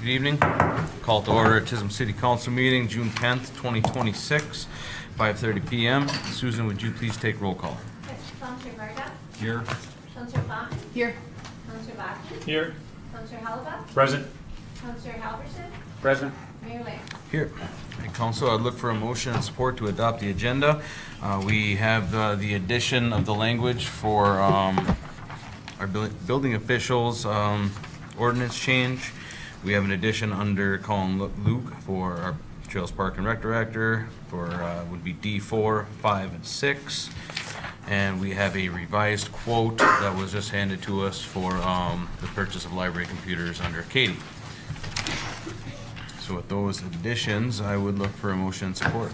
Good evening. Call to order Chisholm City Council meeting, June 10th, 2026, 5:30 p.m. Susan, would you please take roll call? Councillor Varga. Here. Councillor Fountain. Here. Councillor Bachman. Here. Councillor Helva. Present. Councillor Halverson. Present. Mayor Lamb. Here. Hey, Council, I'd look for a motion and support to adopt the agenda. We have the addition of the language for our building officials ordinance change. We have an addition under Colin Luke for our Trails Park and Rec Director for would be D4, 5, and 6. And we have a revised quote that was just handed to us for the purchase of library computers under Katie. So with those additions, I would look for a motion and support.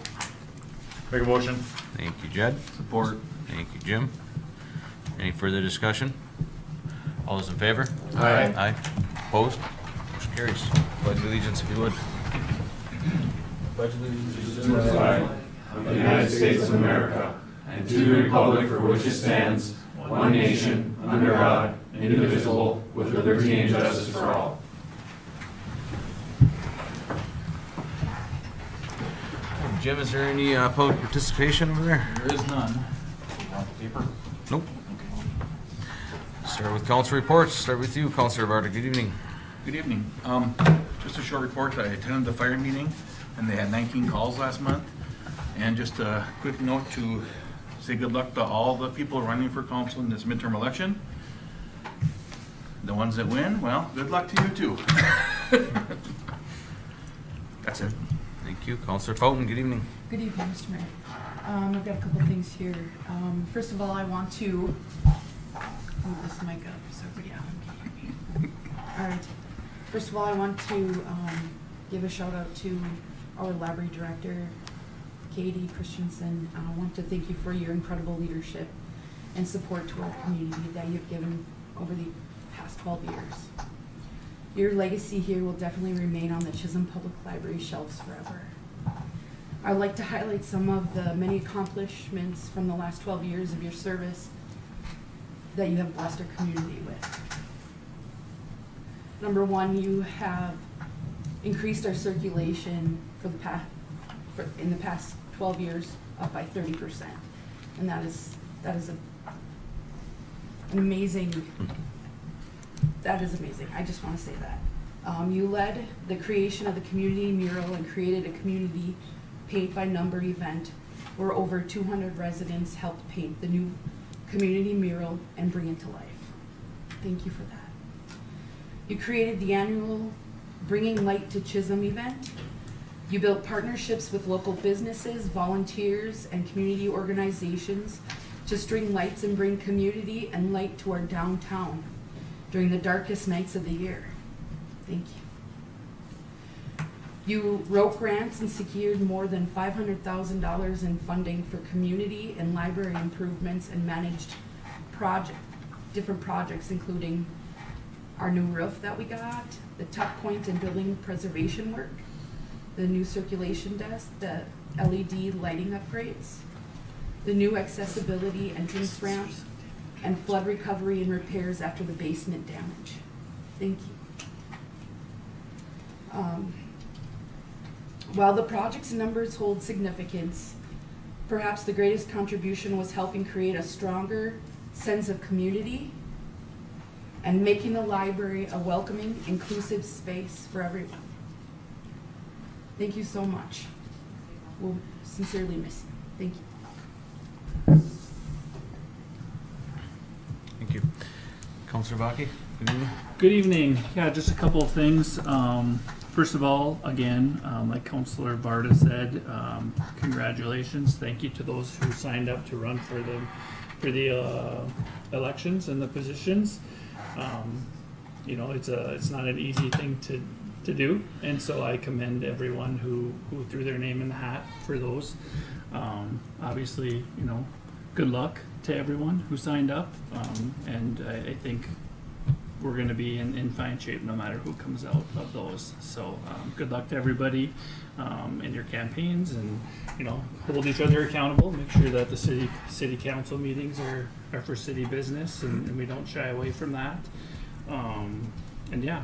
Make a motion. Thank you, Jed. Support. Thank you, Jim. Any further discussion? All those in favor? Aye. Aye. Opposed? Motion carries. Pledge of allegiance, if you would. Pledge of allegiance to the flag of the United States of America and to the republic for which it stands, one nation, under God, indivisible, with liberty and justice for all. Jim, is there any public participation over there? There is none. Paper? Nope. Start with council reports. Start with you, Councilor Varda. Good evening. Good evening. Just a short report. I attended the fire meeting and they had 19 calls last month. And just a quick note to say good luck to all the people running for council in this midterm election. The ones that win, well, good luck to you too. That's it. Thank you. Councilor Fountain, good evening. Good evening, Mr. Mayor. I've got a couple things here. First of all, I want to move this mic up so everybody at home can hear me. All right. First of all, I want to give a shout out to our library director, Katie Christensen. I want to thank you for your incredible leadership and support to our community that you've given over the past 12 years. Your legacy here will definitely remain on the Chisholm Public Library shelves forever. I'd like to highlight some of the many accomplishments from the last 12 years of your service that you have blessed our community with. Number one, you have increased our circulation in the past 12 years up by 30%. And that is an amazing. That is amazing. I just want to say that. You led the creation of the community mural and created a community paint by number event where over 200 residents helped paint the new community mural and bring it to life. Thank you for that. You created the annual Bringing Light to Chisholm event. You built partnerships with local businesses, volunteers, and community organizations to string lights and bring community and light to our downtown during the darkest nights of the year. Thank you. You wrote grants and secured more than $500,000 in funding for community and library improvements and managed different projects, including our new roof that we got, the tuck point and building preservation work, the new circulation desk, the LED lighting upgrades, the new accessibility entrance ramp, and flood recovery and repairs after the basement damage. Thank you. While the project's numbers hold significance, perhaps the greatest contribution was helping create a stronger sense of community and making the library a welcoming, inclusive space for everyone. Thank you so much. We'll sincerely miss you. Thank you. Thank you. Councilor Baki, good evening. Good evening. Yeah, just a couple of things. First of all, again, like Councilor Varda said, congratulations. Thank you to those who signed up to run for the elections and the positions. You know, it's not an easy thing to do, and so I commend everyone who threw their name in the hat for those. Obviously, you know, good luck to everyone who signed up, and I think we're going to be in fine shape no matter who comes out of those. So good luck to everybody in your campaigns, and you know, hold each other accountable. Make sure that the city council meetings are for city business, and we don't shy away from that. And yeah,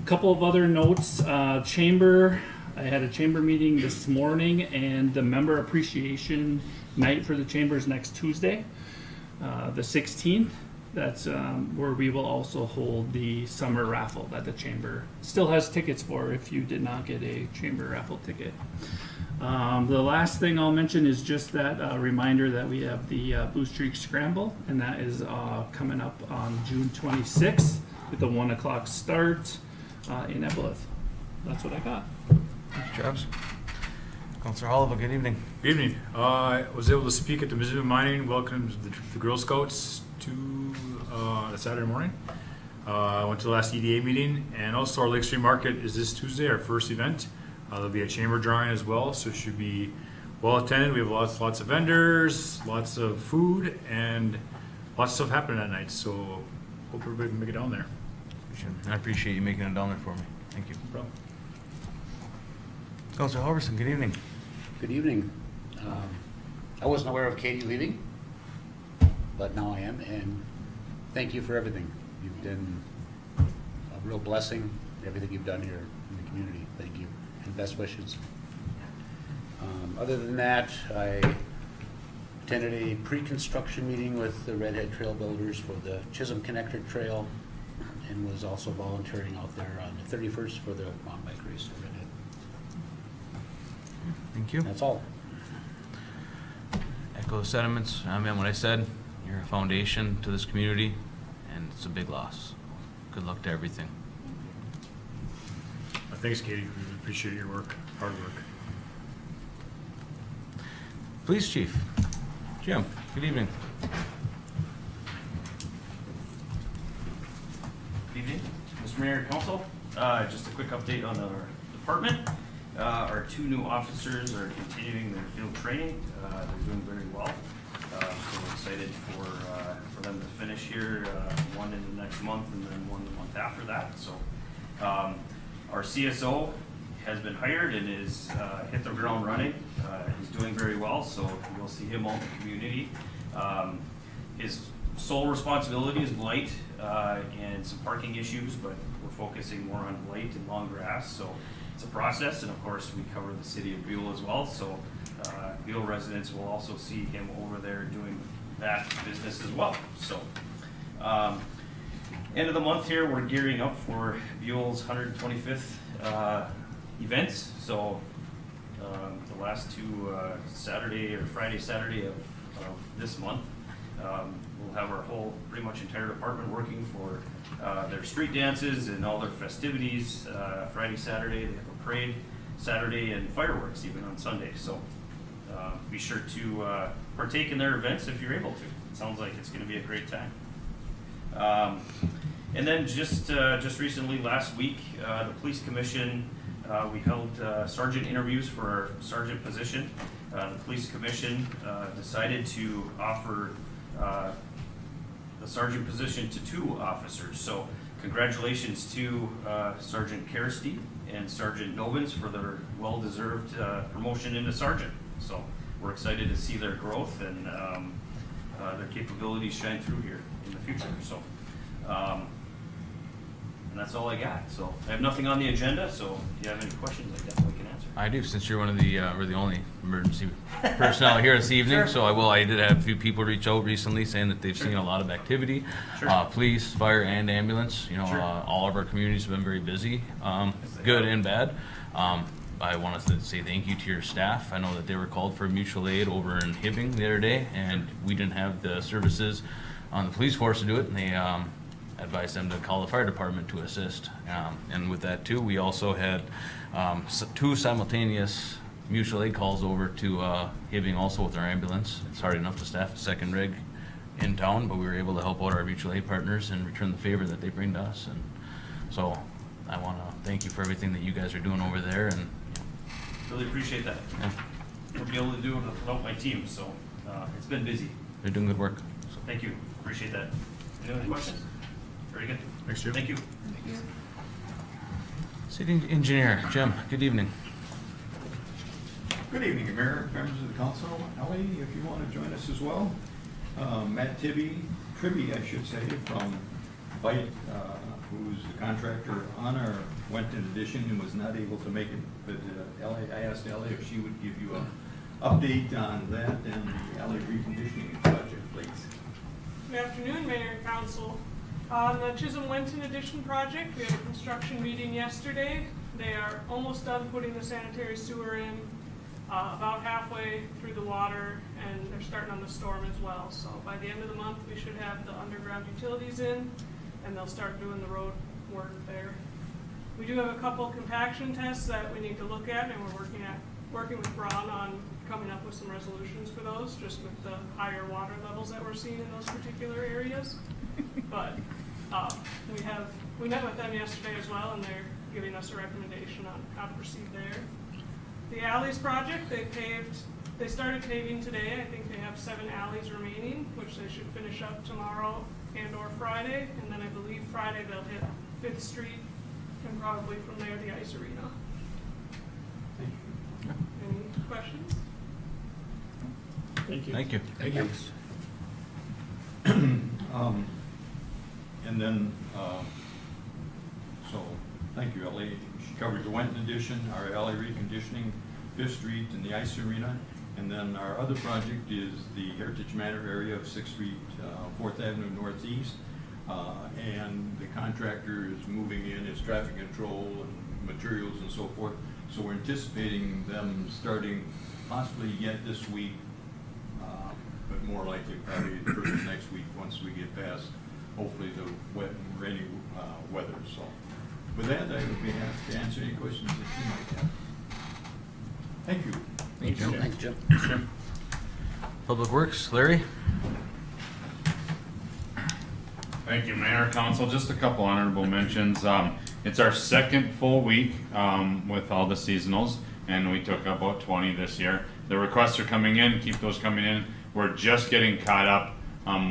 Couple of other notes, chamber, I had a chamber meeting this morning, and the member appreciation night for the chamber is next Tuesday, the 16th. That's where we will also hold the summer raffle that the chamber still has tickets for if you did not get a chamber raffle ticket. The last thing I'll mention is just that reminder that we have the Blue Streak Scramble, and that is coming up on June 26th with the 1 o'clock start in Evelyn. That's what I got. Thanks, Travis. Counselor Oliver, good evening. Good evening. I was able to speak at the Museum of Mining, welcomed the Girl Scouts to the Saturday morning. I went to the last EDA meeting, and also our Lake Street Market is this Tuesday, our first event. There'll be a chamber drawing as well, so it should be well attended. We have lots of vendors, lots of food, and lots of stuff happening that night. So hope everybody can make it down there. I appreciate you making it down there for me. Thank you. No problem. Counselor Halverson, good evening. Good evening. I wasn't aware of Katie leaving, but now I am, and thank you for everything. You've been a real blessing, everything you've done here in the community. Thank you, and best wishes. Other than that, I attended a pre-construction meeting with the Redhead Trail Builders for the Chisholm Connector Trail, and was also volunteering out there on the 31st for the mountain bike race at Redhead. Thank you. That's all. Echo the sentiments. I mean, what I said, you're a foundation to this community, and it's a big loss. Good luck to everything. Thanks, Katie. We appreciate your work, hard work. Police Chief, Jim, good evening. Good evening, Mr. Mayor and Council. Just a quick update on our department. Our 2 new officers are continuing their field training. They're doing very well. So we're excited for them to finish here, one in the next month and then one the month after that. So our CSO has been hired and is hit the ground running. He's doing very well, so we'll see him out in the community. His sole responsibility is blight and some parking issues, but we're focusing more on blight and long grass. So it's a process, and of course we cover the city of Buell as well. So Buell residents will also see him over there doing that business as well. So end of the month here, we're gearing up for Buell's 125th events. So the last 2 Saturday or Friday, Saturday of this month, we'll have our whole, pretty much entire department working for their street dances and all their festivities. Friday, Saturday, they have a parade, Saturday, and fireworks even on Sunday. So be sure to partake in their events if you're able to. It sounds like it's going to be a great time. And then just recently, last week, the police commission, we held sergeant interviews for our sergeant position. The police commission decided to offer the sergeant position to 2 officers. So congratulations to Sergeant Kersty and Sergeant Novins for their well-deserved promotion into sergeant. So we're excited to see their growth and their capabilities shine through here in the future. So and that's all I got. So I have nothing on the agenda, so if you have any questions, I definitely can answer. I do, since you're one of the, we're the only emergency personnel here this evening, so I did have a few people reach out recently saying that they've seen a lot of activity. Sure. Police, fire, and ambulance, Sure. All of our communities have been very busy, good and bad. I wanted to say thank you to your staff. I know that they were called for mutual aid over in Hibbing the other day, and we didn't have the services on the police force to do it, and they, advised them to call the fire department to assist. And with that too, we also had 2 simultaneous mutual aid calls over to Hibbing also with our ambulance. It's hard enough to staff a second rig in town, but we were able to help out our mutual aid partners and return the favor that they bring to us. And so I want to thank you for everything that you guys are doing over there. And Really appreciate that. yeah, We'll be able to do it without my team, so it's been busy. they're doing good work. So thank you. Appreciate that. Any other questions? Very good. Thanks, Jim. Thank you. City Engineer, Jim, good evening. Good evening, Mayor, members of the council. Ellie, if you want to join us as well. Matt Tribby, I should say, from Bite who's the contractor on our Wenton addition and was not able to make it. But I asked Ellie if she would give you an update on that and the alley reconditioning project, please. Good afternoon, Mayor and Council. On the Chisholm Wenton Addition project, we had a construction meeting yesterday. They are almost done putting the sanitary sewer in, about halfway through the water, and they're starting on the storm as well. So by the end of the month, we should have the underground utilities in, and they'll start doing the road work there. We do have a couple compaction tests that we need to look at, and we're working with Braun on coming up with some resolutions for those, just with the higher water levels that we're seeing in those particular areas. But we met with them yesterday as well, and they're giving us a recommendation on how to proceed there. The alleys project, they started paving today. I think they have 7 alleys remaining, which they should finish up tomorrow and or Friday. And then I believe Friday they'll hit 5th Street and probably from there the ice arena. Any questions? Thank you. Thank you. Thank you. And then, so, thank you, Ellie. She covered the Wenton addition, our alley reconditioning, 5th Street and the ice arena. And then our other project is the Heritage Manor area of 6th Street, 4th Avenue Northeast. And the contractor is moving in his traffic control and materials and so forth. So we're anticipating them starting possibly yet this week, but more likely probably first next week once we get past, hopefully, the wet and rainy weather. So with that, I would be happy to answer any questions that you might have. Thank you. Thank you. Thanks, Jim. Jim. Public Works, Larry? Thank you, Mayor, Council. Just a couple honorable mentions. It's our second full week with all the seasonals, and we took about 20 this year. The requests are coming in, keep those coming in. We're just getting caught up.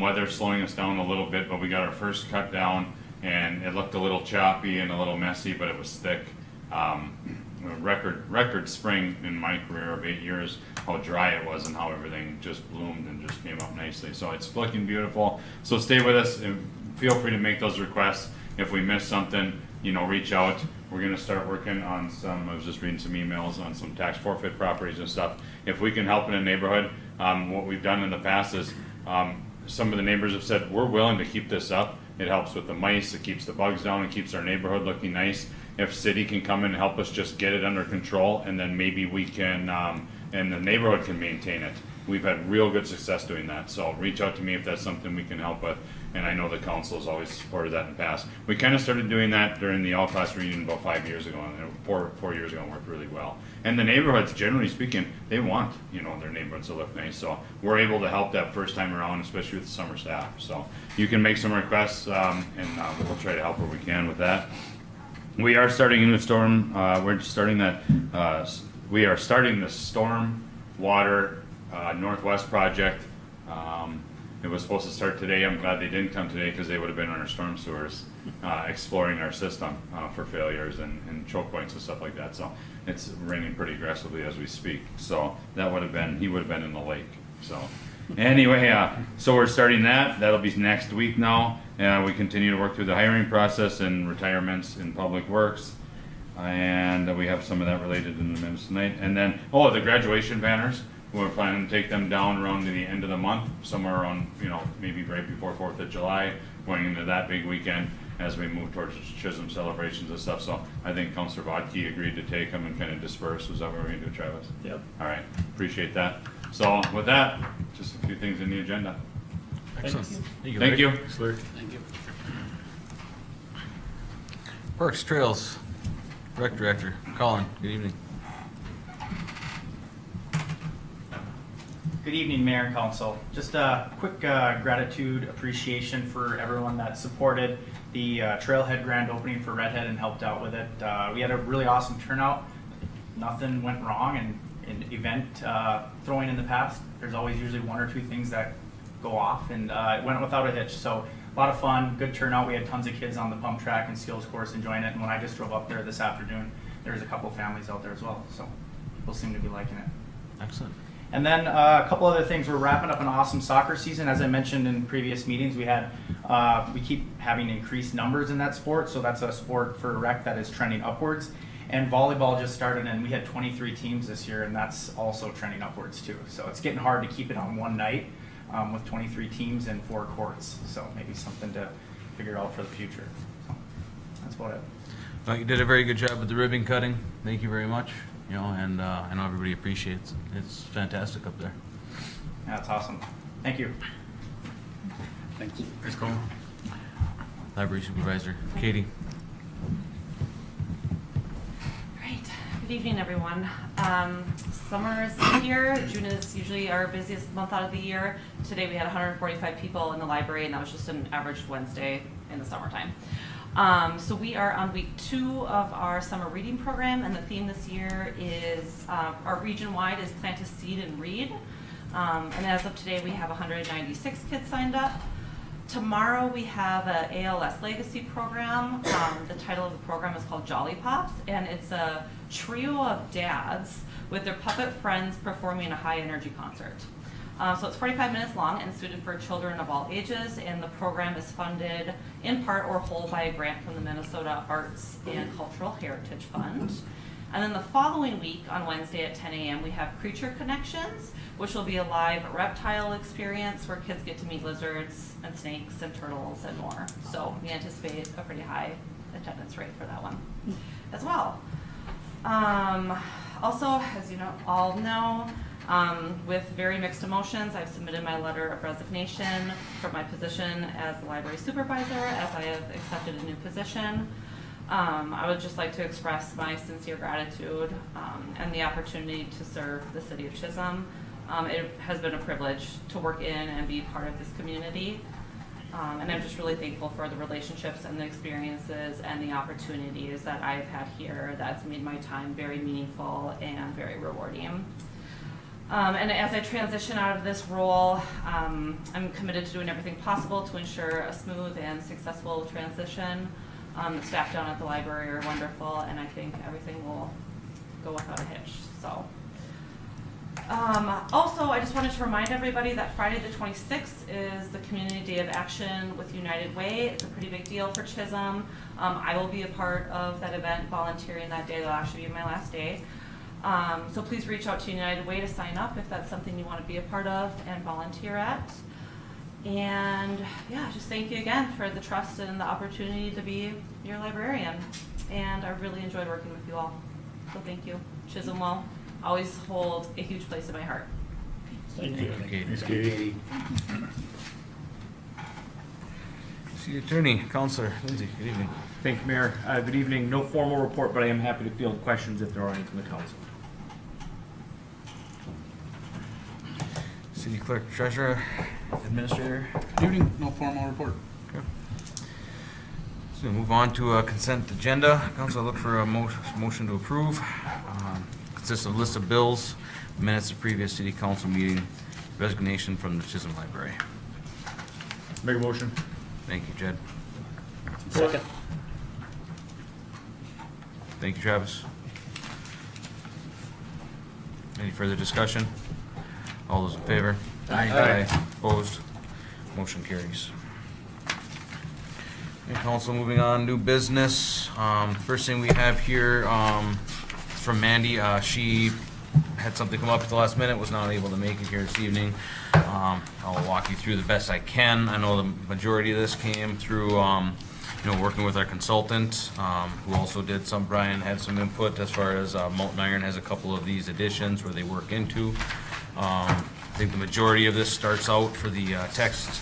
Weather's slowing us down a little bit, but we got our first cut down, and it looked a little choppy and a little messy, but it was thick. Record spring in my career of 8 years, how dry it was and how everything just bloomed and just came up nicely. So it's looking beautiful. So stay with us and feel free to make those requests. If we miss something, reach out. We're gonna start working on I was just reading some emails on some tax forfeit properties and stuff. If we can help in a neighborhood, what we've done in the past is some of the neighbors have said, we're willing to keep this up. It helps with the mice, it keeps the bugs down, it keeps our neighborhood looking nice. If city can come in and help us just get it under control, and then maybe we can, and the neighborhood can maintain it. We've had real good success doing that, so reach out to me if that's something we can help with. And I know the council has always supported that in the past. We kind of started doing that during the all-class reunion about 5 years ago, and 4 years ago, it worked really well. And the neighborhoods, generally speaking, they want, their neighborhoods to look nice. So we're able to help that first time around, especially with the summer staff. So you can make some requests, and we'll try to help where we can with that. We are starting a new storm. We are starting the storm water Northwest project. It was supposed to start today. I'm glad they didn't come today because they would have been on our storm sewers exploring our system for failures and choke points and stuff like that. So it's raining pretty aggressively as we speak. So that would have been, he would have been in the lake. So anyway, so we're starting that. That'll be next week now. We continue to work through the hiring process and retirements in Public Works. And we have some of that related in the minutes tonight. And then, the graduation banners. We're planning to take them down around to the end of the month, somewhere around, maybe right before 4th of July, going into that big weekend as we move towards Chisholm celebrations and stuff. So I think Councilor Vodke agreed to take them and kind of disperse. Was that what we're going to do, Travis? Yep. All right, appreciate that. So with that, just a few things in the agenda. Excellent. Thank you. Thank you. Parks, Trails, Rec Director, Colin, good evening. Good evening, Mayor and Council. Just a quick gratitude, appreciation for everyone that supported the Trailhead grand opening for Redhead and helped out with it. We had a really awesome turnout. Nothing went wrong in event throwing in the past. There's always usually 1 or 2 things that go off, and it went without a hitch. So a lot of fun, good turnout. We had tons of kids on the pump track and skills course enjoying it. And when I just drove up there this afternoon, there was a couple families out there as well. So people seem to be liking it. Excellent. And then a couple other things. We're wrapping up an awesome soccer season. As I mentioned in previous meetings, we keep having increased numbers in that sport. So that's a sport for rec that is trending upwards. And volleyball just started, and we had 23 teams this year, and that's also trending upwards too. So it's getting hard to keep it on one night with 23 teams and 4 courts. So maybe something to figure out for the future. So that's about it. Well, you did a very good job with the ribbon cutting. Thank you very much. You know, and I know everybody appreciates it. It's fantastic up there. Yeah, that's awesome. Thank you. Thanks. Thanks, Colin. Library Supervisor Katie. Great. Good evening, everyone. Summer is here. June is usually our busiest month out of the year. Today we had 145 people in the library, and that was just an average Wednesday in the summertime. So we are on week 2 of our summer reading program, and the theme this year is our region-wide is Plant a Seed and Read. And as of today, we have 196 kids signed up. Tomorrow we have an ALS Legacy program. The title of the program is called Jolly Pops, and it's a trio of dads with their puppet friends performing a high-energy concert. So it's 45 minutes long and suited for children of all ages, and the program is funded in part or whole by a grant from the Minnesota Arts and Cultural Heritage Fund. And then the following week on Wednesday at 10 a.m. we have Creature Connections, which will be a live reptile experience where kids get to meet lizards and snakes and turtles and more. So we anticipate a pretty high attendance rate for that one as well. Also, as you all know, with very mixed emotions, I've submitted my letter of resignation from my position as the library supervisor, as I have accepted a new position. I would just like to express my sincere gratitude and the opportunity to serve the city of Chisholm. It has been a privilege to work in and be part of this community. And I'm just really thankful for the relationships and the experiences and the opportunities that I've had here. That's made my time very meaningful and very rewarding. And as I transition out of this role, I'm committed to doing everything possible to ensure a smooth and successful transition. The staff down at the library are wonderful, and I think everything will go without a hitch. So, also, I just wanted to remind everybody that Friday the 26th is the Community Day of Action with United Way. It's a pretty big deal for Chisholm. I will be a part of that event, volunteering that day. That'll actually be my last day. So please reach out to United Way to sign up if that's something you want to be a part of and volunteer at. And yeah, just thank you again for the trust and the opportunity to be your librarian. And I really enjoyed working with you all. So thank you. Chisholm will always hold a huge place in my heart. Thank you. Thanks, Katie. City Attorney, Counselor Lindsay, good evening. Thank you, Mayor. Good evening. No formal report, but I am happy to field questions if there are any from the council. City Clerk, Treasurer, Administrator. Good evening, no formal report. Okay. So we move on to a consent agenda. Council, I look for a motion to approve. Consists of a list of bills, minutes of previous city council meeting, resignation from the Chisholm Library. Make a motion. Thank you, Jed. Second. Thank you, Travis. Any further discussion? All those in favor? Aye. Opposed? Motion carries. Okay, council, moving on, new business. First thing we have here, is from Mandy. She had something come up at the last minute, was not able to make it here this evening. I'll walk you through the best I can. I know the majority of this came through, working with our consultant, who also did some, Brian had some input as far as Mountain Iron has a couple of these additions where they work into. I think the majority of this starts out for the text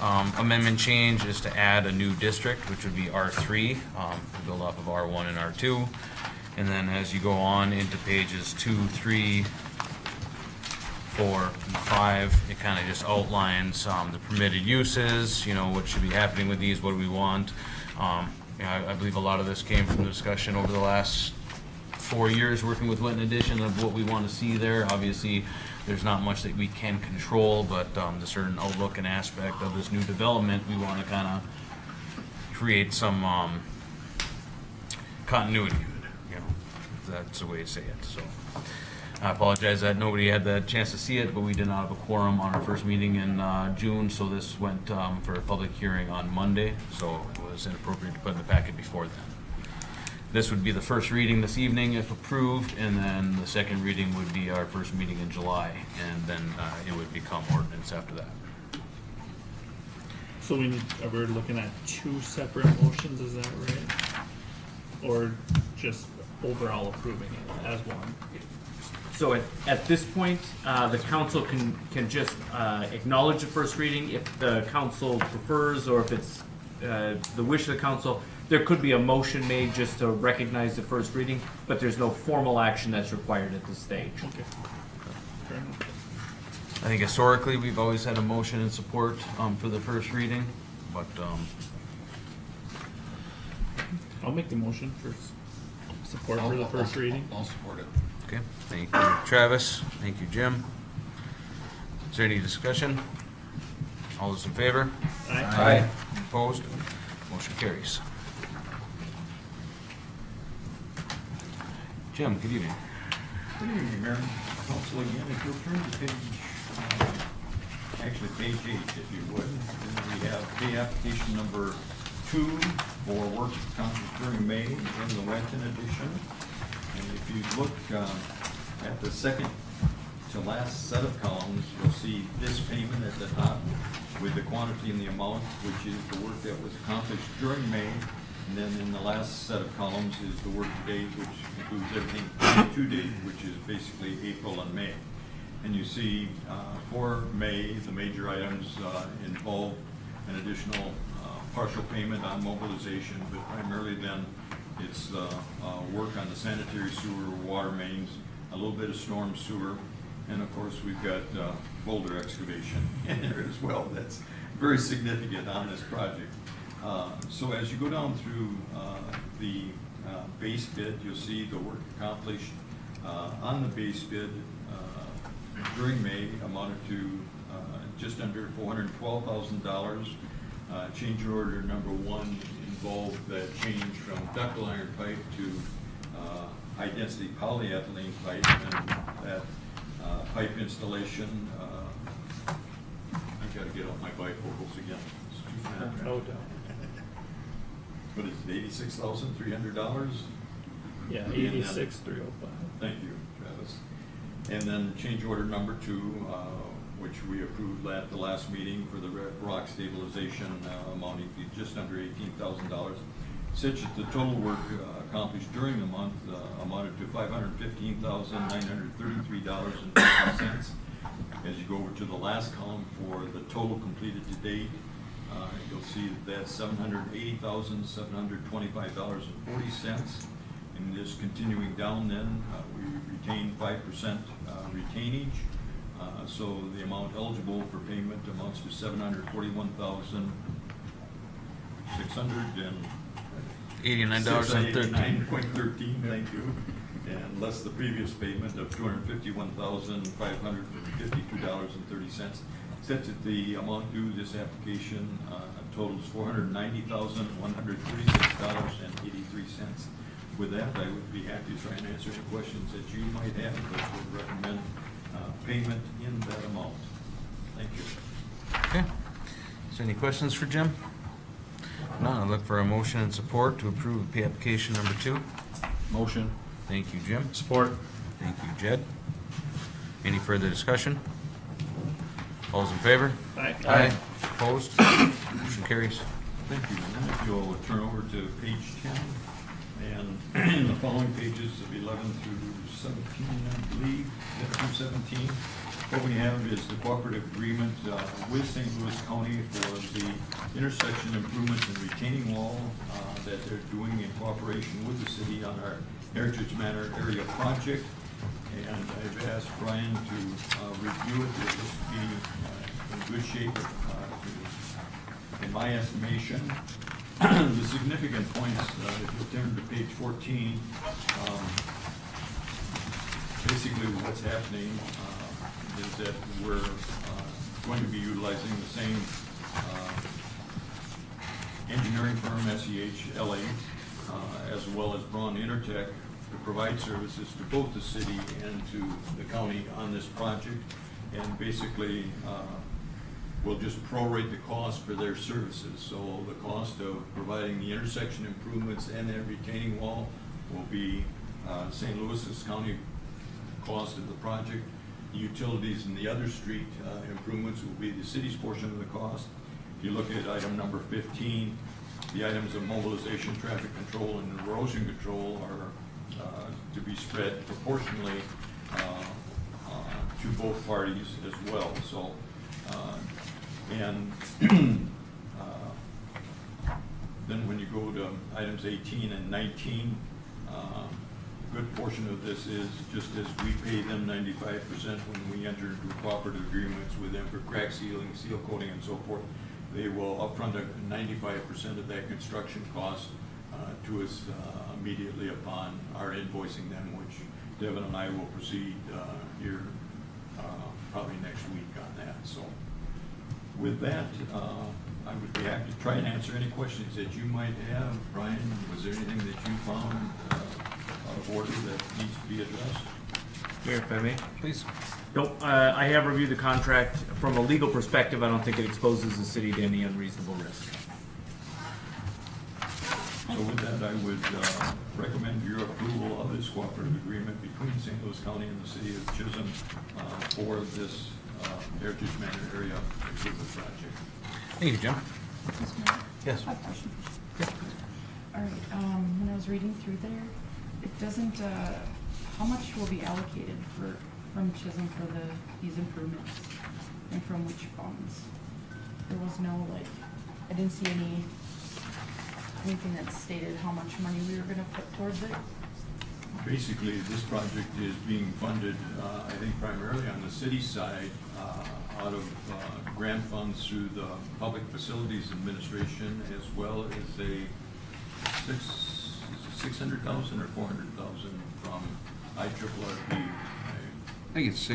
amendment change is to add a new district, which would be R3, to build off of R1 and R2. And then as you go on into pages 2, 3, 4, and 5, it kind of just outlines the permitted uses, what should be happening with these, what do we want. I believe a lot of this came from the discussion over the last 4 years working with Witten Edition of what we want to see there. Obviously, there's not much that we can control, but the certain outlook and aspect of this new development, we want to kind of create some continuity, if that's the way to say it. So I apologize that nobody had the chance to see it, but we did not have a quorum on our first meeting in June, so this went for a public hearing on Monday, so it was inappropriate to put in the packet before then. This would be the first reading this evening if approved, and then the second reading would be our first meeting in July, and then it would become ordinance after that. So we're looking at two separate motions, is that right? Or just overall approving it as one? So at this point, the council can just acknowledge the first reading if the council prefers, or if it's the wish of the council. There could be a motion made just to recognize the first reading, but there's no formal action that's required at this stage. Okay. Fair enough. I think historically, we've always had a motion in support for the first reading, but I'll make the motion for support for the first reading. I'll support it. okay. Thank you, Travis. Thank you, Jim. Is there any discussion? All those in favor? Aye. Opposed? Motion carries. Jim, good evening. Good evening, Mayor and Council. Again, if you'll turn to page, actually page 8, if you would. We have pay application number 2 for work accomplished during May in the Wenton edition. And if you look at the second to last set of columns, you'll see this payment at the top with the quantity and the amount, which is the work that was accomplished during May. And then in the last set of columns is the work to date, which includes everything to date, which is basically April and May. And you see for May, the major items involve an additional partial payment on mobilization, but primarily then it's work on the sanitary sewer, water mains, a little bit of storm sewer, and of course we've got boulder excavation in there as well. That's very significant on this project. So as you go down through the base bid, you'll see the work accomplished on the base bid during May amounted to just under $412,000. Change order number 1 involved that change from ductile iron pipe to high-density polyethylene pipe, and that pipe installation. I've got to get off my bifocals again. It's too fast. No doubt. What is it, $86,300? Yeah, And then- 86,305. Thank you, Travis. And then change order number 2, which we approved at the last meeting for the rock stabilization, amounting to just under $18,000. Such that the total work accomplished during the month amounted to $515,933.50. As you go over to the last column for the total completed to date, you'll see that that's $780,725.40. And just continuing down then, we retain 5% retainage. So the amount eligible for payment amounts to $741,689.13. Thank you. And less the previous payment of $251,552.30. Such that the amount due this application totals $490,136.83. With that, I would be happy to try and answer any questions that you might have, but would recommend payment in that amount. Thank you. Okay. Is there any questions for Jim? None. I look for a motion and support to approve pay application number 2. Motion. Thank you, Jim. Support. Thank you, Jed. Any further discussion? All those in favor? Aye. Opposed? Motion carries. Thank you. And then if you'll turn over to page 10, and in the following pages of 11 through 17, I believe, through 17, what we have is the cooperative agreement with St. Louis County for the intersection improvements and retaining wall that they're doing in cooperation with the city on our Heritage Manor area project. And I've asked Brian to review it. It looks to be in good shape, in my estimation. The significant points, if you turn to page 14, basically what's happening is that we're going to be utilizing the same engineering firm, SEH LA, as well as Braun Intertech to provide services to both the city and to the county on this project. And basically, we'll just prorate the cost for their services. So the cost of providing the intersection improvements and that retaining wall will be St. Louis's county cost of the project. The utilities and the other street improvements will be the city's portion of the cost. If you look at item number 15, the items of mobilization, traffic control, and erosion control are to be spread proportionally to both parties as well. So, and then when you go to items 18 and 19, a good portion of this is just as we pay them 95% when we enter into cooperative agreements with them for crack sealing, seal coating, and so forth. They will upfront 95% of that construction cost to us immediately upon our invoicing them, which Devin and I will proceed here probably next week on that. So with that, I would be happy to try and answer any questions that you might have. Brian, was there anything that you found out of order that needs to be addressed? Mayor, if I may? Please. Nope, I have reviewed the contract. From a legal perspective, I don't think it exposes the city to any unreasonable risk. So with that, I would recommend your approval of this cooperative agreement between St. Louis County and the city of Chisholm for this Heritage Manor area improvement project. Thank you, Jim. Yes. I have a question. All right, when I was reading through there, it doesn't, how much will be allocated from Chisholm for these improvements? And from which funds? There was no, like, I didn't see anything that stated how much money we were gonna put towards it. Basically, this project is being funded, I think primarily on the city side, out of grant funds through the Public Facilities Administration, as well as a $600,000 or $400,000 from IRRP. I think it's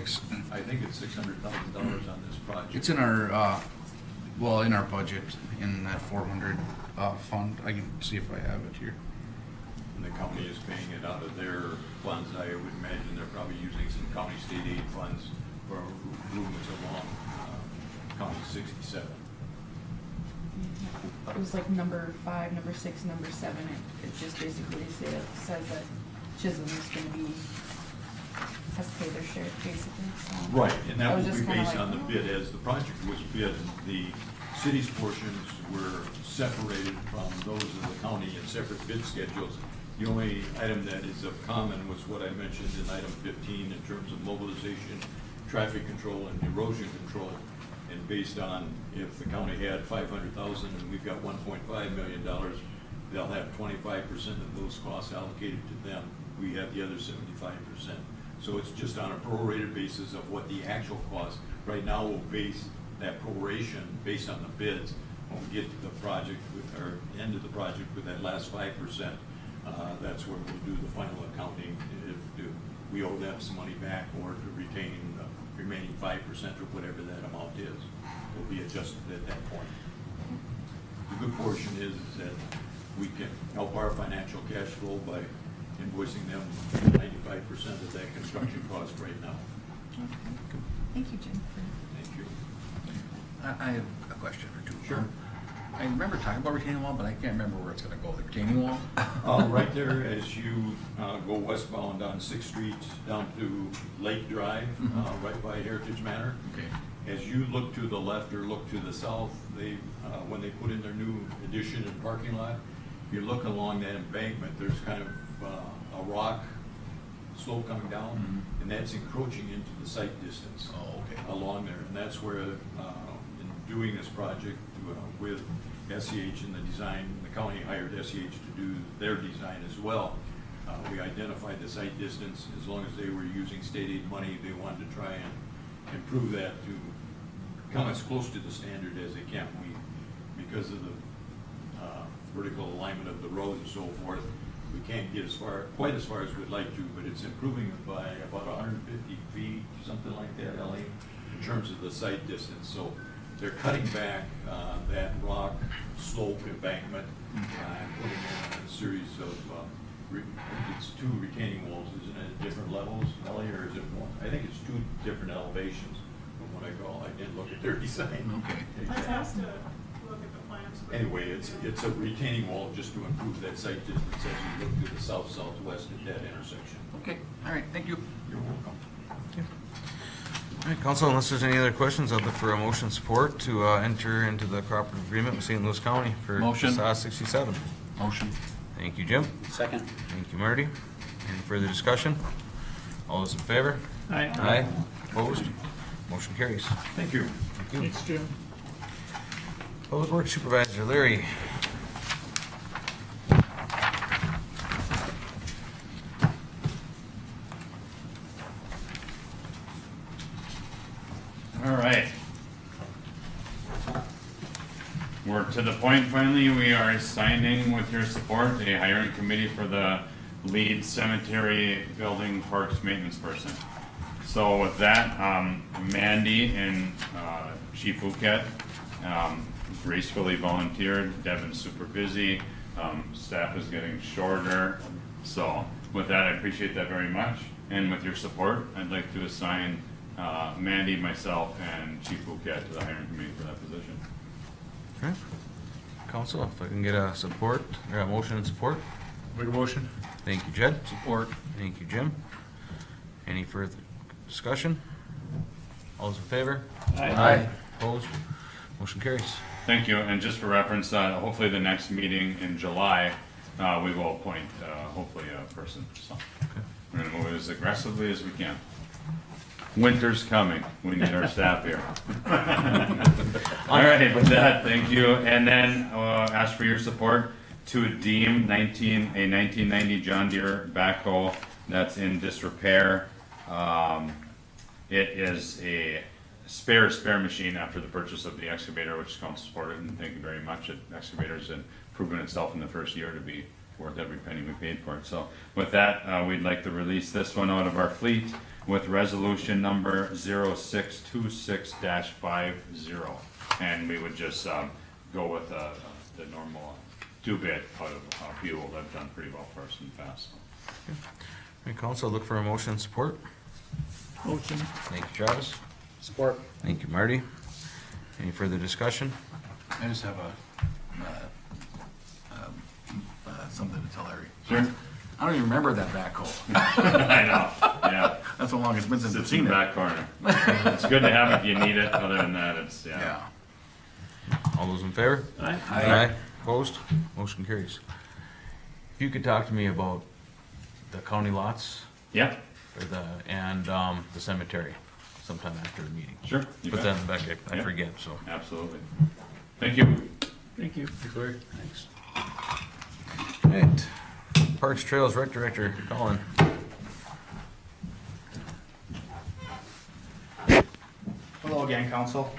I think it's $600,000 on this project. It's in our, well, in our budget, in that 400 fund. I can see if I have it here. And the county is paying it out of their funds. I would imagine they're probably using some county state aid funds for improvements along County 67. It was like number 5, number 6, number 7. It just basically says that Chisholm is gonna has to pay their share, basically. So Right, and that I will was be just kinda based like, on the bid. As the project was bid, the city's portions were separated from those of the county in separate bid schedules. The only item that is of common was what I mentioned in item 15 in terms of mobilization, traffic control, and erosion control. And based on if the county had $500,000 and we've got $1.5 million, they'll have 25% of those costs allocated to them. We have the other 75%. So it's just on a prorated basis of what the actual cost. Right now, we'll base that proration based on the bids. When we get to the project, or end of the project with that last 5%, that's where we'll do the final accounting. If we owe them some money back or to retain the remaining 5% or whatever that amount is, will be adjusted at that point. The good portion is that we can help our financial cash flow by invoicing them 95% of that construction cost right now. okay. Thank you, Jim. Thank you. I have a question or two. Sure. I remember talking about retaining wall, but I can't remember where it's gonna go. The retaining wall? Right there, as you go westbound on 6th Street down to Lake Drive, right by Heritage Manor. Okay. As you look to the left or look to the south, they, when they put in their new addition and parking lot, if you look along that embankment, there's kind of a rock slope coming down, and that's encroaching into the site distance. Oh, okay. Along there, and that's where, in doing this project with SEH and the design, the county hired SEH to do their design as well. We identified the site distance. As long as they were using state aid money, they wanted to try and improve that to come as close to the standard as they can. Because of the vertical alignment of the road and so forth, we can't get quite as far as we'd like to, but it's improving it by about 150 feet, something like that, Ellie, in terms of the site distance. So they're cutting back that rock slope embankment and putting in a series of it's two retaining walls, isn't it, at different levels, Ellie, or is it one? I think it's two different elevations from what I recall. I didn't look at their design. Okay. Let's have to look at the plans. Anyway, it's a retaining wall just to improve that sight distance as you look to the south-southwest at that intersection. Okay, all right, thank you. You're welcome. All right, council, unless there's any other questions, I'll look for a motion support to enter into the cooperative agreement with St. Louis County for Motion. facade 67. Motion. Thank you, Jim. Second. Thank you, Marty. Any further discussion? All those in favor? Aye. Opposed? Motion carries. Thank you. Thank you. Thanks, Jim. Public Works Supervisor Larry. All right. We're to the point finally, we are assigning with your support a hiring committee for the lead cemetery building parks maintenance person. So with that, Mandy and Chief Fouquet gracefully volunteered. Devin's super busy. Staff is getting shorter. So with that, I appreciate that very much. And with your support, I'd like to assign Mandy, myself, and Chief Fouquet to the hiring committee for that position. Okay. Council, if I can get a support, or a motion and support. Make a motion? Thank you, Jed. Support. Thank you, Jim. Any further discussion? All those in favor? Aye. Opposed? Motion carries. Thank you, and just for reference, hopefully the next meeting in July, we will appoint, hopefully a person, so. We're gonna move as aggressively as we can. Winter's coming, we need our staff here. All right, with that, thank you, and then, ask for your support to deem a 1990 John Deere backhoe that's in disrepair. It is a spare machine after the purchase of the excavator, which council supported, and thank you very much. Excavator's proven itself in the first year to be worth every penny we paid for it. So with that, we'd like to release this one out of our fleet with resolution number 0626-50. And we would just go with the normal 2-bit out of fuel that I've done pretty well for us in the past. All right, council, look for a motion and support. Motion. Thank you, Travis. Support. Thank you, Marty. Any further discussion? I just have something to tell Larry. Sure. I don't even remember that backhoe. I know, yeah. That's how long it's been since I've Sits in seen the it. back corner. It's good to have if you need it, other than that, it's, Yeah. All those in favor? Aye. Opposed? Motion carries. If you could talk to me about the county lots Yeah, and the cemetery sometime after the meeting. sure. you Put bet. that in the back, I Yeah. forget, so. Absolutely. Thank you. Thank you. Thanks. All right. Parks Trails Rec Director, Colin. Hello again, council.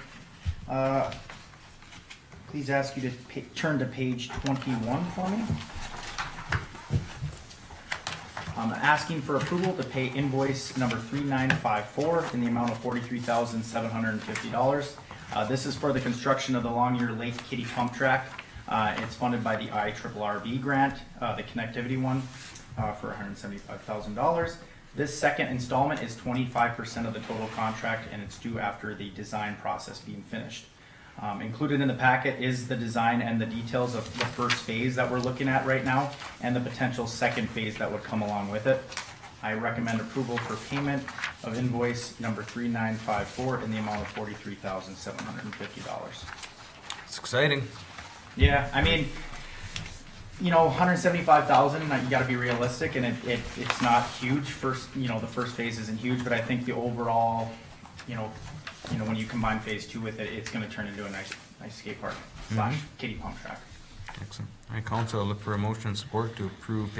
Please ask you to turn to page 21 for me. I'm asking for approval to pay invoice number 3954 in the amount of $43,750. This is for the construction of the Longyear Lake Kitty Pump Track. It's funded by the IRRB grant, the connectivity one, for $175,000. This second installment is 25% of the total contract, and it's due after the design process being finished. Included in the packet is the design and the details of the first phase that we're looking at right now, and the potential second phase that would come along with it. I recommend approval for payment of invoice number 3954 in the amount of $43,750. It's exciting. Yeah, I mean, you know, 175,000, you gotta be realistic, and it's not huge. First, you know, the first phase isn't huge, but I think the overall, you know, when you combine phase 2 with it, it's gonna turn into a nice skate park / kitty pump track. Excellent. All right, council, look for a motion and support to approve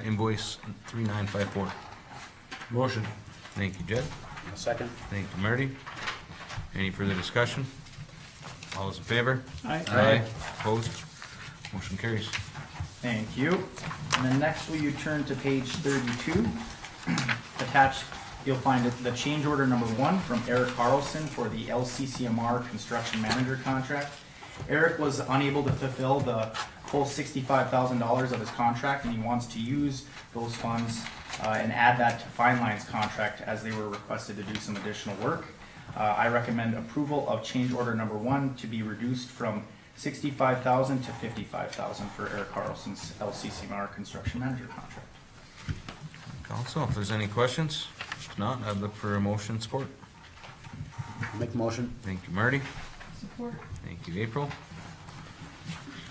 invoice 3954. Motion. Thank you, Jed. Second. Thank you, Marty. Any further discussion? All those in favor? Aye. Opposed? Motion carries. Thank you. And then next, will you turn to page 32? Attached, you'll find the change order number 1 from Eric Carlson for the LCCMR construction manager contract. Eric was unable to fulfill the full $65,000 of his contract, and he wants to use those funds and add that to Fine Line's contract as they were requested to do some additional work. I recommend approval of change order number 1 to be reduced from $65,000 to $55,000 for Eric Carlson's LCCMR construction manager contract. Council, if there's any questions? If not, I'd look for a motion support. Make the motion. Thank you, Marty. Support. Thank you, April.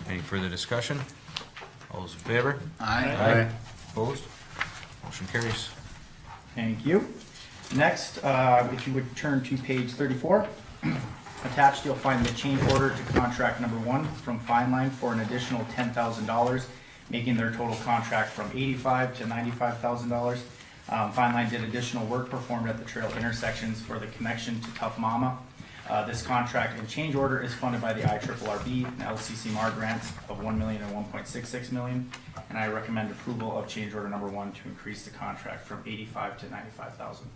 Any further discussion? All those in favor? Aye. Opposed? Motion carries. Thank you. Next, if you would turn to page 34, attached you'll find the change order to contract number 1 from Fine Line for an additional $10,000, making their total contract from $85,000 to $95,000. Fine Line did additional work performed at the trail intersections for the connection to Tough Mama. This contract and change order is funded by the IRRB and LCCMR grants of $1 million and $1.66 million, and I recommend approval of change order number 1 to increase the contract from $85,000 to $95,000.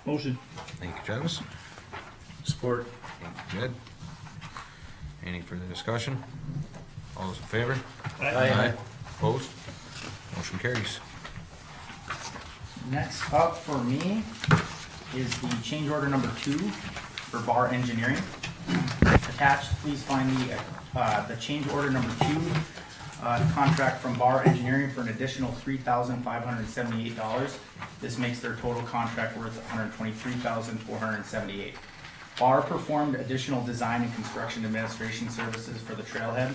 Motion. Thank you, Travis. Support. Thank you, Jed. Any further discussion? All those in favor? Aye. Opposed? Motion carries. Next up for me is the change order number 2 for Bar Engineering. Attached, please find the change order number 2 contract from Bar Engineering for an additional $3,578. This makes their total contract worth $123,478. Bar performed additional design and construction administration services for the trailhead.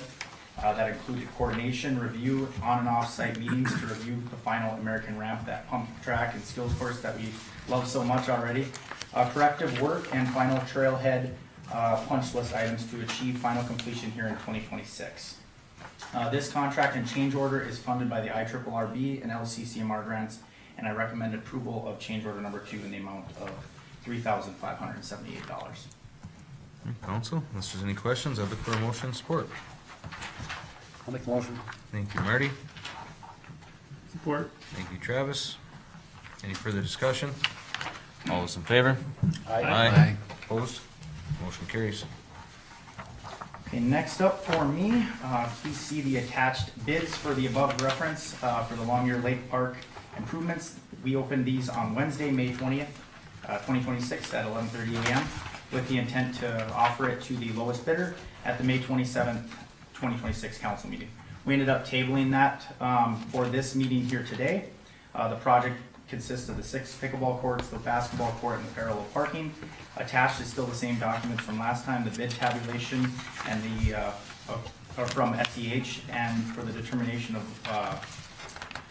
That included coordination, review, on and off site meetings to review the final American ramp, that pump track and skills course that we love so much already. Corrective work and final trailhead punch list items to achieve final completion here in 2026. This contract and change order is funded by the IRRB and LCCMR grants, and I recommend approval of change order number 2 in the amount of $3,578. Council, unless there's any questions, I'd look for a motion support. I'll make the motion. Thank you, Marty. Support. Thank you, Travis. Any further discussion? All those in favor? Aye. Opposed? Motion carries. Okay, next up for me, please see the attached bids for the above reference for the Longyear Lake Park improvements. We opened these on Wednesday, May 20th, 2026 at 11:30 a.m. with the intent to offer it to the lowest bidder at the May 27th, 2026 council meeting. We ended up tabling that for this meeting here today. The project consists of the 6 pickleball courts, the basketball court, and the parallel parking. Attached is still the same documents from last time, the bid tabulation and the from SEH, and for the determination of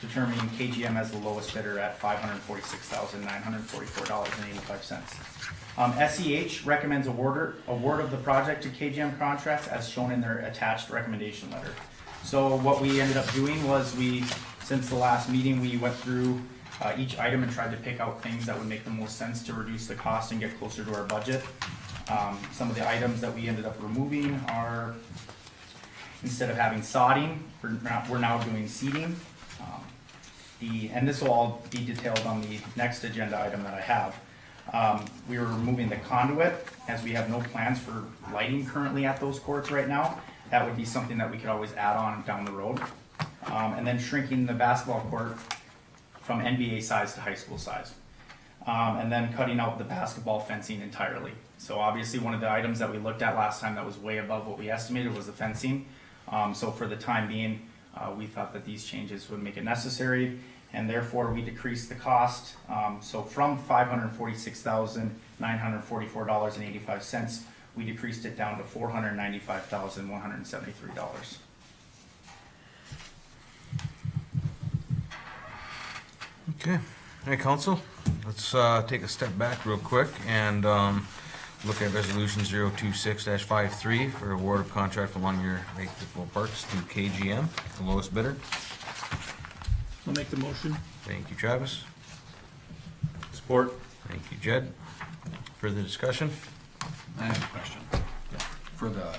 determining KGM as the lowest bidder at $546,944.85. SEH recommends award of the project to KGM Contracts as shown in their attached recommendation letter. So what we ended up doing was since the last meeting, we went through each item and tried to pick out things that would make the most sense to reduce the cost and get closer to our budget. Some of the items that we ended up removing are, instead of having sodding, we're now doing seeding. And this will all be detailed on the next agenda item that I have. We were removing the conduit as we have no plans for lighting currently at those courts right now. That would be something that we could always add on down the road. And then shrinking the basketball court from NBA size to high school size. And then cutting out the basketball fencing entirely. So obviously one of the items that we looked at last time that was way above what we estimated was the fencing. So for the time being, we thought that these changes would make it necessary, and therefore we decreased the cost. So from $546,944.85, we decreased it down to $495,173. Okay. Hey, council, let's take a step back real quick and look at resolution 026-53 for award of contract for Longyear Lake Pickleball Parks to KGM, the lowest bidder. I'll make the motion. Thank you, Travis. Support. Thank you, Jed. Further discussion? I have a question. For the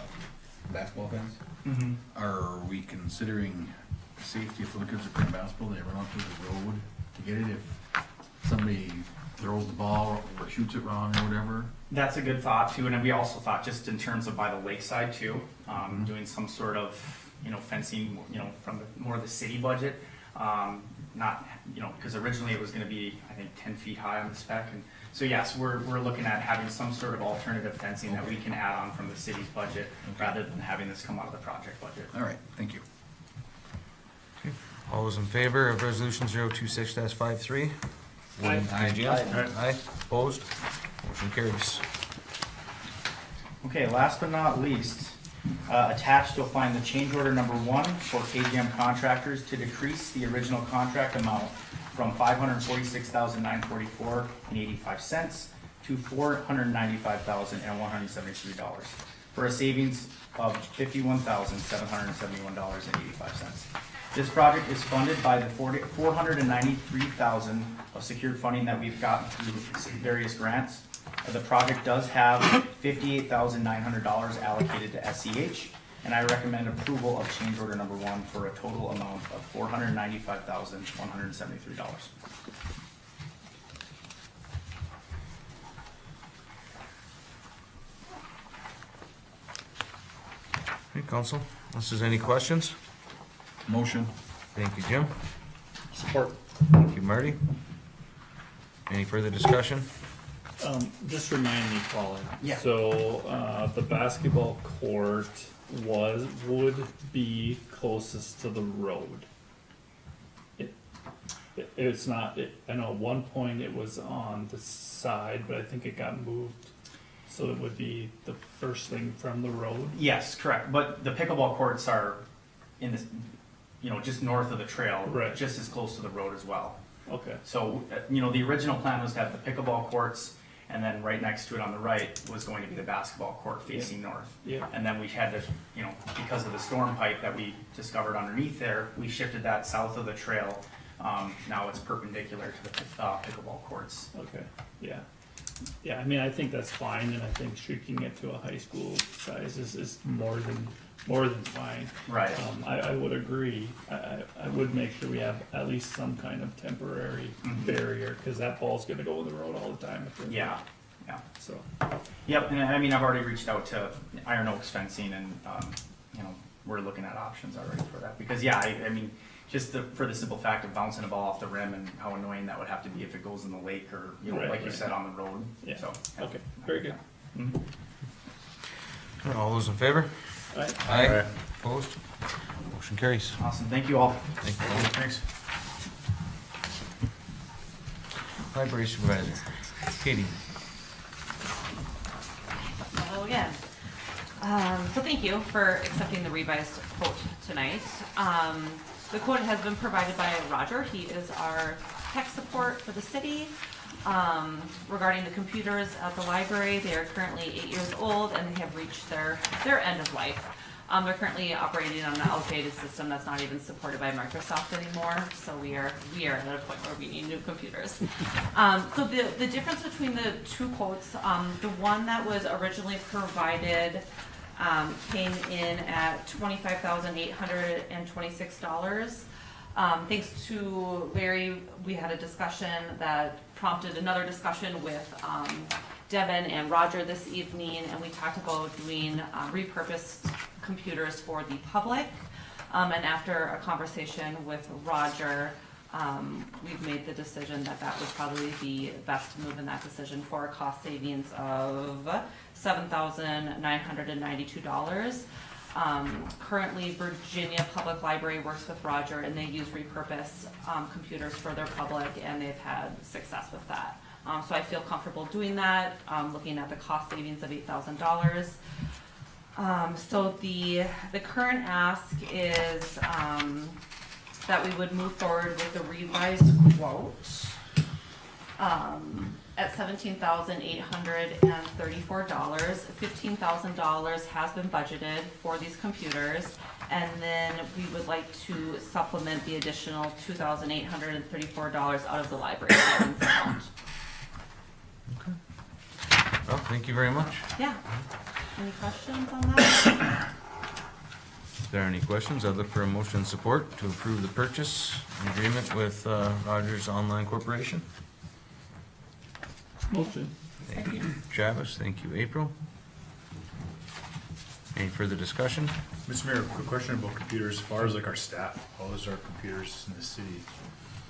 basketball fence, are we considering safety for the kids that play basketball? They run up to the road to get it if somebody throws the ball or shoots it wrong or whatever? That's a good thought too, and we also thought just in terms of by the lakeside too, doing some sort of fencing, from more of the city budget. Not, because originally it was gonna be, I think, 10 feet high on the spec. And so yes, we're looking at having some sort of alternative fencing that we can add on from the city's budget rather than having this come out of the project budget. All right, thank you. All those in favor of resolution 026-53? Aye. Aye. Opposed? Motion carries. Okay, last but not least, attached you'll find the change order number 1 for KGM Contractors to decrease the original contract amount from $546,944.85 to $495,173 for a savings of $51,771.85. This project is funded by the $493,000 of secured funding that we've gotten through various grants. The project does have $58,900 allocated to SEH, and I recommend approval of change order number 1 for a total amount of $495,173. Okay, council, unless there's any questions? Motion. Thank you, Jim. Support. Thank you, Marty. Any further discussion? Just remind me, Colin. Yeah. So, the basketball court would be closest to the road. It's not, I know at one point it was on the side, but I think it got moved. So it would be the first thing from the road? Yes, correct, but the pickleball courts are in this, just north of the trail. Right. Just as close to the road as well. Okay. So, the original plan was to have the pickleball courts, and then right next to it on the right was going to be the basketball court facing north. Yeah. And then we had to, because of the storm pipe that we discovered underneath there, we shifted that south of the trail. Now it's perpendicular to the pickleball courts. Okay, yeah. Yeah, I mean, I think that's fine, and I think shrinking it to a high school size is more than fine. Right. I would agree. I would make sure we have at least some kind of temporary barrier, because that ball's gonna go in the road all the time. Yeah. So, Yep, and I mean, I've already reached out to Iron Oaks Fencing, and, we're looking at options already for that. Because, yeah, I mean, just for the simple fact of bouncing a ball off the rim and how annoying that would have to be if it goes in the lake or, like you said, on the road. yeah, So, okay, very good. All those in favor? Aye. Aye. Opposed? Motion carries. Awesome, thank you all. Thank you. Thanks. Library supervisor, Katie. Hello again. So thank you for accepting the revised quote tonight. The quote has been provided by Roger. He is our tech support for the city. Regarding the computers at the library, they are currently 8 years old and they have reached their end of life. They're currently operating on an outdated system that's not even supported by Microsoft anymore, so we are at a point where we need new computers. So the difference between the two quotes, the one that was originally provided came in at $25,826. Thanks to Larry, we had a discussion that prompted another discussion with Devin and Roger this evening, and we talked about doing repurposed computers for the public. And after a conversation with Roger, we've made the decision that that would probably be best to move in that decision for a cost savings of $7,992. Currently, Virginia Public Library works with Roger, and they use repurposed computers for their public, and they've had success with that. So I feel comfortable doing that, looking at the cost savings of $8,000. So the current ask is that we would move forward with the revised quote at $17,834. $15,000 has been budgeted for these computers, and then we would like to supplement the additional $2,834 out of the library savings account. Okay. Well, thank you very much. Yeah. Any questions on that? If there are any questions, I'd look for a motion and support to approve the purchase and agreement with Rogers Online Corporation. Motion. Thank you, Travis. Thank you, April. Any further discussion? Mr. Mayor, quick question about computers, as far as like our staff, how is our computers in the city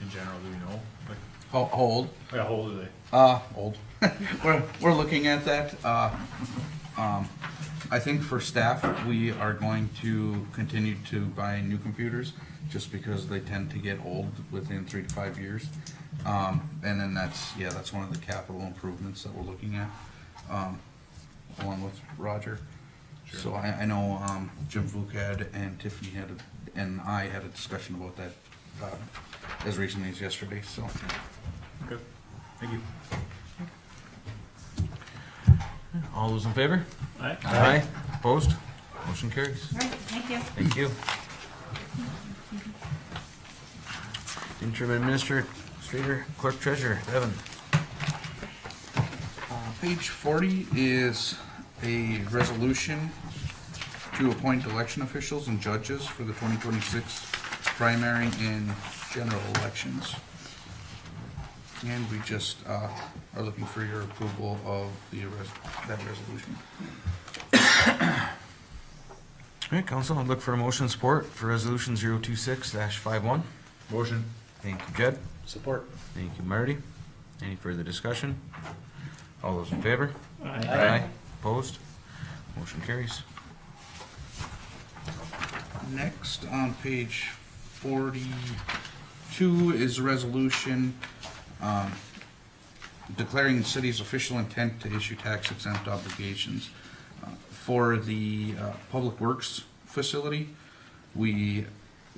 in general, do we know? Like, How old? how old are they? Old. We're looking at that. I think for staff, we are going to continue to buy new computers just because they tend to get old within 3 to 5 years. And then that's one of the capital improvements that we're looking at, along with Roger. Sure. So I know Jim Fouquet and Tiffany and I had a discussion about that as recently as yesterday, so. Okay, thank you. All those in favor? Aye. Aye. Opposed? Motion carries. All right, thank you. Thank you. Interim Administrator, Clerk Treasurer, Devin. Page 40 is a resolution to appoint election officials and judges for the 2026 primary and general elections. And we just are looking for your approval of that resolution. All right, Council, I'd look for a motion and support for Resolution 026-51. Motion. Thank you, Jed. Support. Thank you, Marty. Any further discussion? All those in favor? Aye. Opposed? Motion carries. Next, on page 42 is a resolution declaring the city's official intent to issue tax exempt obligations. For the Public Works facility, we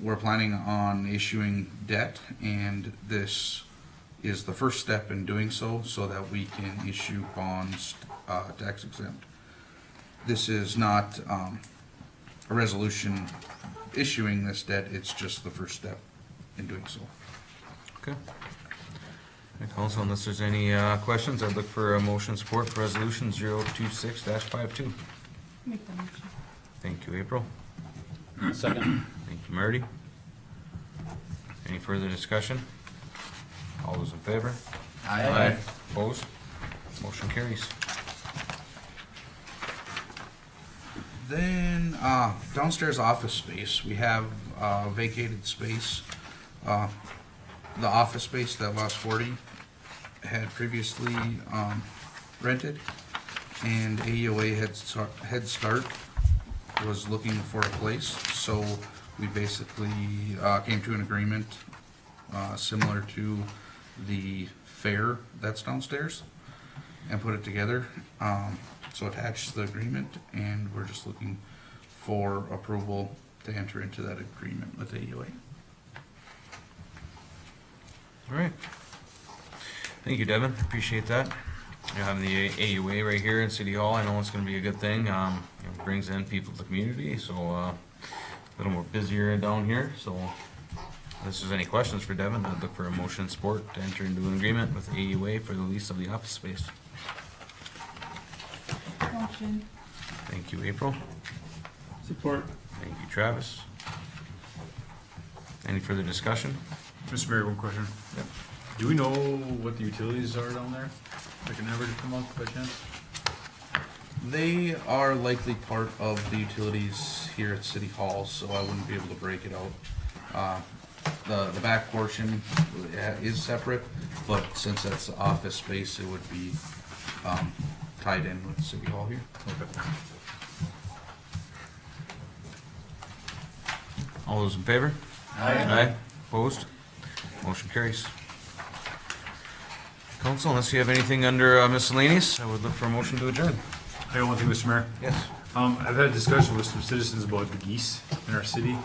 were planning on issuing debt, and this is the first step in doing so that we can issue bonds tax exempt. This is not a resolution issuing this debt, it's just the first step in doing so. Okay. Hey, Council, unless there's any questions, I'd look for a motion and support for Resolution 026-52. Make the motion. Thank you, April. Second. Thank you, Marty. Any further discussion? All those in favor? Aye. Opposed? Motion carries. Then, downstairs office space, we have vacated space. The office space that Lost 40 had previously rented, and AUA Head Start was looking for a place, so we basically came to an agreement similar to the fair that's downstairs and put it together. So attached the agreement, and we're just looking for approval to enter into that agreement with AUA. All right. Thank you, Devin. Appreciate that. You having the AUA right here in City Hall, I know it's gonna be a good thing. It brings in people to the community, so a little more busier down here, so unless there's any questions for Devin, I'd look for a motion and support to enter into an agreement with AUA for the lease of the office space. Motion. Thank you, April. Support. Thank you, Travis. Any further discussion? Mr. Mayor, one question. Yep. Do we know what the utilities are down there? Like an average per month by chance? They are likely part of the utilities here at City Hall, so I wouldn't be able to break it out. The back portion is separate, but since that's office space, it would be tied in with City Hall here. Okay. All those in favor? Aye. Opposed? Motion carries. Council, unless you have anything under miscellaneous, I would look for a motion to adjourn. I got one thing, Mr. Mayor. Yes. I've had a discussion with some citizens about the geese in our city,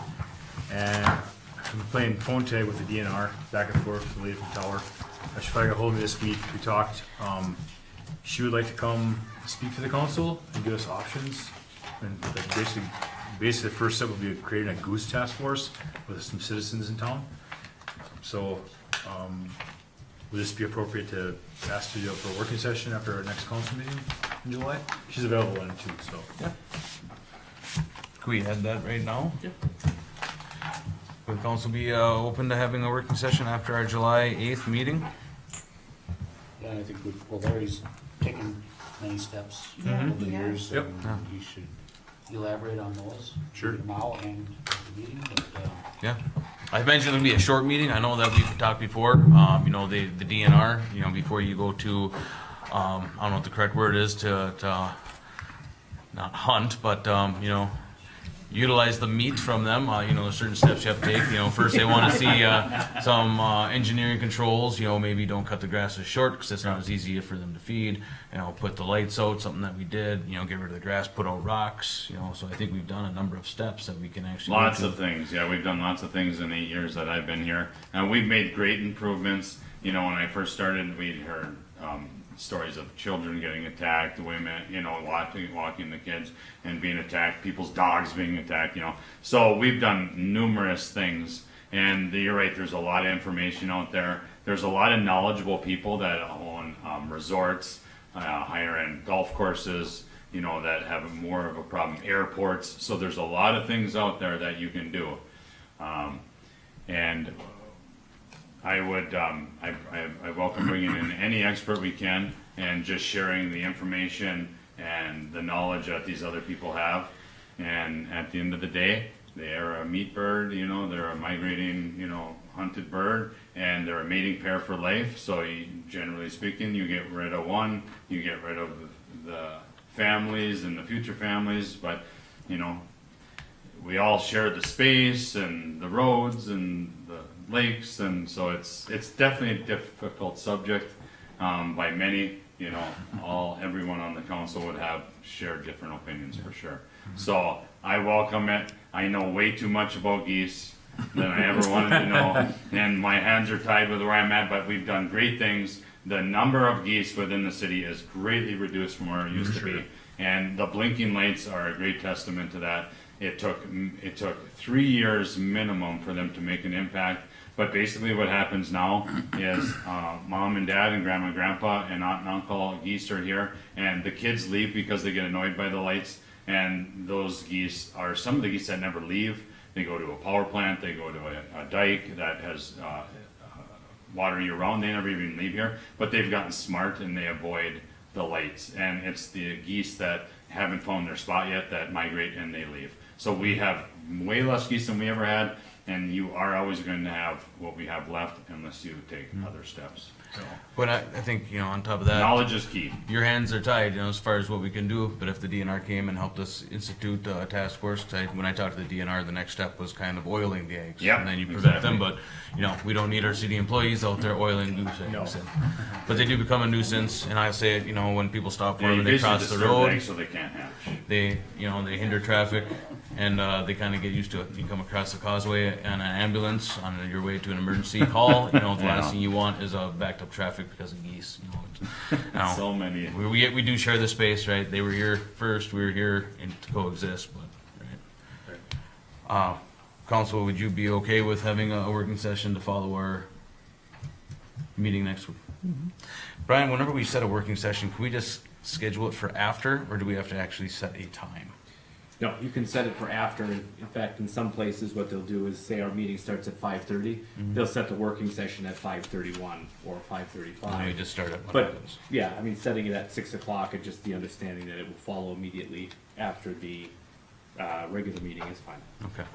and I've been playing phone tag with the DNR back and forth with the lady from Tower. She finally got hold of me this week. We talked. She would like to come speak to the council and give us options. And like basically the first step would be creating a goose task force with some citizens in town. So, would this be appropriate to ask to do it for a working session after our next council meeting in July? She's available then too, so. Yeah. Can we add that right now? Yeah. Would council be open to having a working session after our July 8th meeting? Yeah, I think Larry's taken many steps Mhm. over the years, Yep. and he should elaborate on those? Sure. Now and at the meeting, but, Yeah. I mentioned it'll be a short meeting. I know that we've talked before, you know, the DNR, you know, before you go to, I don't know what the correct word is to not hunt, but, you know, utilize the meat from them. You know, there's certain steps you have to take. You know, first they want to see some engineering controls. You know, maybe don't cut the grass as short because it's not as easy for them to feed. You know, put the lights out, something that we did. You know, get rid of the grass, put out rocks. You know, so I think we've done a number of steps that we can actually. Lots of things. Yeah, we've done lots of things in 8 years that I've been here, and we've made great improvements. You know, when I first started, we'd heard stories of children getting attacked, women, you know, walking the kids and being attacked, people's dogs being attacked, you know. So we've done numerous things, and you're right, there's a lot of information out there. There's a lot of knowledgeable people that own resorts, higher end golf courses, you know, that have more of a problem, airports. So there's a lot of things out there that you can do. And I would, I welcome bringing in any expert we can and just sharing the information and the knowledge that these other people have. And at the end of the day, they are a meat bird, you know, they're a migrating, you know, hunted bird, and they're a mating pair for life. So you, generally speaking, you get rid of one, you get rid of the families and the future families, but, you know, we all share the space and the roads and the lakes, and so it's definitely a difficult subject by many. You know, everyone on the council would have shared different opinions for sure. So I welcome it. I know way too much about geese than I ever wanted to know, and my hands are tied with where I'm at. But we've done great things. The number of geese within the city is greatly reduced from where it used to be, and the blinking lights are a great testament to that. It took 3 years minimum for them to make an impact. But basically what happens now is mom and dad and grandma and grandpa and aunt and uncle geese are here, and the kids leave because they get annoyed by the lights. And those geese are some of the geese that never leave. They go to a power plant, they go to a dike that has water year round. They never even leave here, but they've gotten smart and they avoid the lights. And it's the geese that haven't found their spot yet that migrate and they leave. So we have way less geese than we ever had, and you are always going to have what we have left unless you take other steps. So But I think, you know, on top of that, knowledge is key. your hands are tied, you know, as far as what we can do. But if the DNR came and helped us institute a task force, 'cause when I talked to the DNR, the next step was kind of oiling the eggs. Yep, And then you prevent exactly. them, but, you know, we don't need our city employees out there oiling goose eggs. And- But they do become a nuisance, and I say it, you know, when people stop for Yeah, them you and they basically cross the disturb road, eggs so they can't hatch. they, you know, they hinder traffic, and they kind of get used to it. You come across the causeway on an ambulance on your way to an emergency call, you know, the Yeah. last thing you want is backed up traffic because of geese. You know, now, So many. we do share the space, right? They were here first, we were here and to coexist, but, right. Council, would you be okay with having a working session to follow our meeting next week? Brian, whenever we set a working session, can we just schedule it for after, or do we have to actually set a time? No, you can set it for after. In fact, in some places, what they'll do is say our meeting starts at 5:30. They'll set the working session at 5:31 or And we 5:35. just start it when it But happens. yeah, I mean, setting it at 6 o'clock and just the understanding that it will follow immediately after the regular meeting is fine. Okay.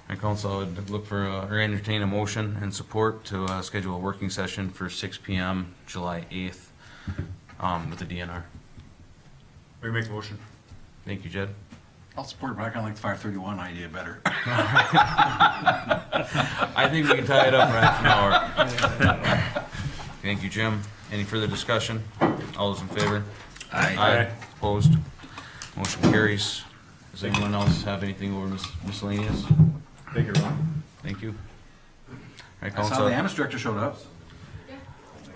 And council, I would look for, or entertain a motion and support to schedule a working session for 6 PM, July 8th, with the DNR. We make a motion. Thank you, Jed. I'll support it, but I kinda like the 5:31 idea better. I think we can tie it up for half an hour. Thank you, Jim. Any further discussion? All those in favor? Aye. Opposed? Motion carries. Does anyone else have anything over miscellaneous? Take it, Ron. Thank you. All right, I saw council. the AMS director showed up.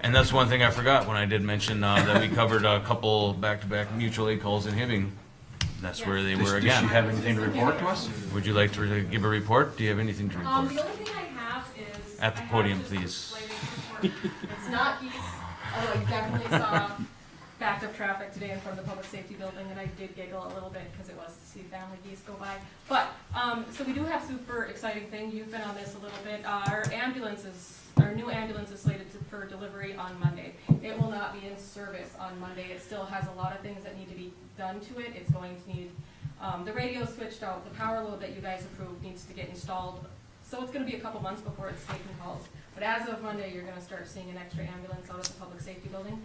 And that's one thing I forgot when I did mention that we covered a couple back-to-back mutual aid calls in Hibbing. That's where they were Does she again. have anything to report to us? Would you like to give a report? Do you have anything to The report? only thing I have is. At the I have podium, just please. lighting report. It's not geese, although I definitely saw backed up traffic today in front of the public safety building, and I did giggle a little bit because it was to see family geese go by. But, so we do have super exciting thing. You've been on this a little bit. Our new ambulance is slated for delivery on Monday. It will not be in service on Monday. It still has a lot of things that need to be done to it. It's going to need The radio switched out, the power load that you guys approved needs to get installed. So it's gonna be a couple months before it's taking calls. But as of Monday, you're gonna start seeing an extra ambulance out of the public safety building.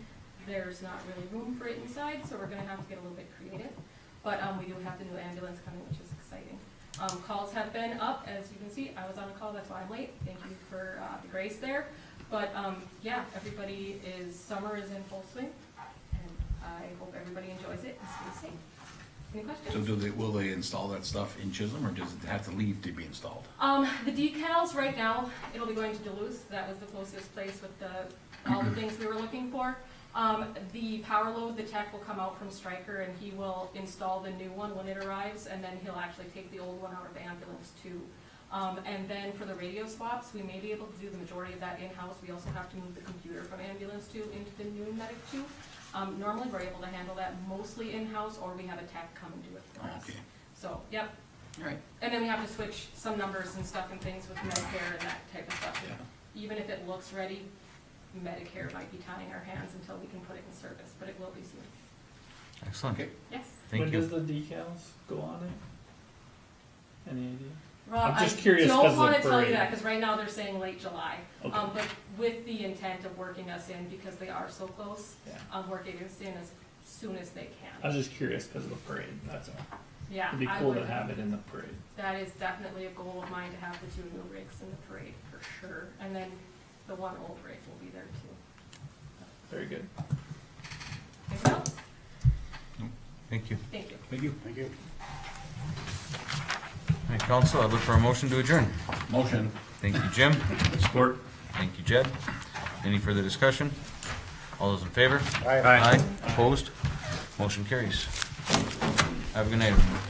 There's not really room for it inside, so we're gonna have to get a little bit creative. But, we do have the new ambulance coming, which is exciting. Calls have been up, as you can see. I was on a call, that's why I'm late. Thank you for, the grace there. But, yeah, summer is in full swing, and I hope everybody enjoys it and stays safe. Any questions? So will they install that stuff in Chisholm, or does it have to leave to be installed? The decals right now, it'll be going to Duluth. That was the closest place with all the things we were looking for. The power load, the tech will come out from Stryker and he will install the new one when it arrives, and then he'll actually take the old one out of the ambulance too. And then for the radio swaps, we may be able to do the majority of that in-house. We also have to move the computer from ambulance two into the new medic two. Normally we're able to handle that mostly in-house, or we have a tech come and do it for us. Okay. So, yep. All right. And then we have to switch some numbers and stuff and things with Medicare and that type of stuff. Yeah. Even if it looks ready, Medicare might be tying our hands until we can put it in service, but it will be soon. Excellent. Okay. Yes. Thank When you. does the decals go on it? Any idea? Well, I'm just curious I 'cause don't of want the to tell you parade. that, because right now they're saying late July. Okay. But with the intent of working us in, because they are so close, Yeah. working us in as soon as they I can. was just curious because of the parade, that's all. Yeah, It'd be I cool to would- have it in the parade. That is definitely a goal of mine, to have the 2 new rigs in the parade for sure. And then the 1 old rig will be there too. Very good. Anything else? Thank you. Thank you. Thank you. Thank you. All right, council, I look for a motion to adjourn. Motion. Thank you, Jim. Support. Thank you, Jed. Any further discussion? All those in favor? Aye. Aye. Opposed? Motion carries. Have a good night, everyone.